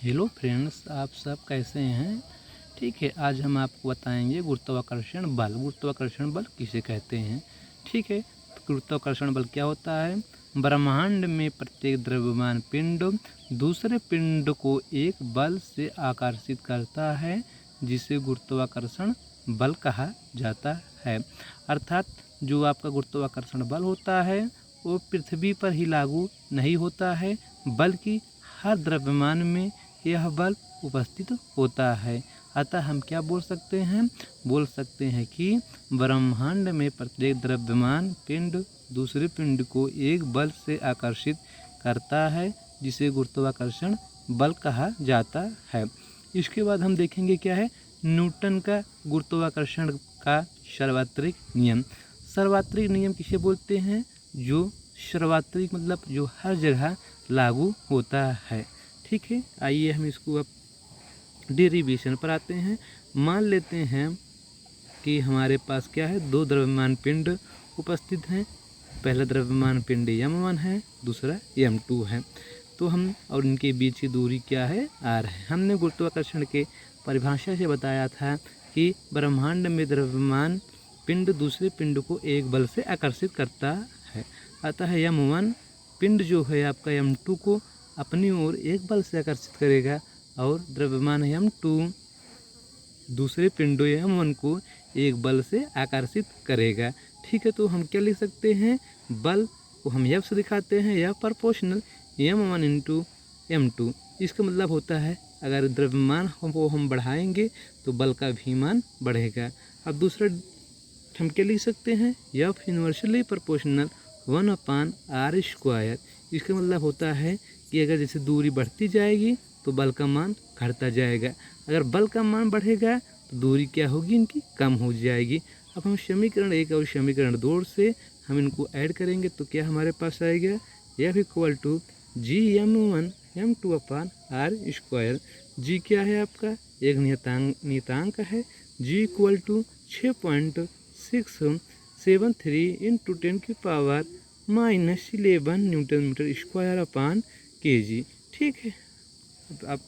Hello friends, आप सब कैसे हैं। ठीक है, आज हम आपको बताएंगे गुरुत्वाकर्षण बल। गुरुत्वाकर्षण बल किसे कहते हैं। ठीक है, तो गुरुत्वाकर्षण बल क्या होता है। ब्रह्मांड में प्रत्येक द्रव्यमान पिंड दूसरे पिंड को एक बल से आकर्षित करता है, जिसे गुरुत्वाकर्षण बल कहा जाता है। अर्थात जो आपका गुरुत्वाकर्षण बल होता है वो पृथ्वी पर ही लागू नहीं होता है, बल्कि हर द्रव्यमान में यह बल उपस्थित होता है। अतः हम क्या बोल सकते हैं कि ब्रह्मांड में प्रत्येक द्रव्यमान पिंड दूसरे पिंड को एक बल से आकर्षित करता है, जिसे गुरुत्वाकर्षण बल कहा जाता है। इसके बाद हम देखेंगे क्या है न्यूटन का गुरुत्वाकर्षण का सार्वत्रिक नियम। सार्वत्रिक नियम किसे बोलते हैं। जो सार्वत्रिक मतलब जो हर जगह लागू होता है। ठीक है, आइए हम इसको अब डेरिवेशन पर आते हैं। मान लेते हैं कि हमारे पास क्या है, दो द्रव्यमान पिंड उपस्थित हैं। पहला द्रव्यमान पिंड m1 है, दूसरा m2 है। तो हम और इनके बीच की दूरी क्या है, r है। हमने गुरुत्वाकर्षण के परिभाषा से बताया था कि ब्रह्मांड में द्रव्यमान पिंड दूसरे पिंड को एक बल से आकर्षित करता है। अतः m1 पिंड जो है आपका m2 को अपनी ओर एक बल से आकर्षित करेगा और द्रव्यमान m2 दूसरे पिंडों m1 को एक बल से आकर्षित करेगा। ठीक है, तो हम क्या लिख सकते हैं, बल को हम F से दिखाते हैं, या प्रोपोर्शनल m1 इंटू m2। इसका मतलब होता है अगर द्रव्यमान को हम बढ़ाएंगे तो बल का भी मान बढ़ेगा। अब दूसरा हम क्या लिख सकते हैं, F इन्वर्सली प्रोपोर्शनल 1/r²। इसका मतलब होता है कि अगर जैसे दूरी बढ़ती जाएगी तो बल का मान घटता जाएगा। अगर बल का मान बढ़ेगा तो दूरी क्या होगी, इनकी कम हो जाएगी। अब हम समीकरण 1 और समीकरण 2 से हम इनको ऐड करेंगे तो क्या हमारे पास आएगा, F equal to Gm1 m2/r²। जी क्या है आपका, एक नियतांक है। G equal to 6.673 into 10⁻⁻11 newton metre square. ठीक है, अब आप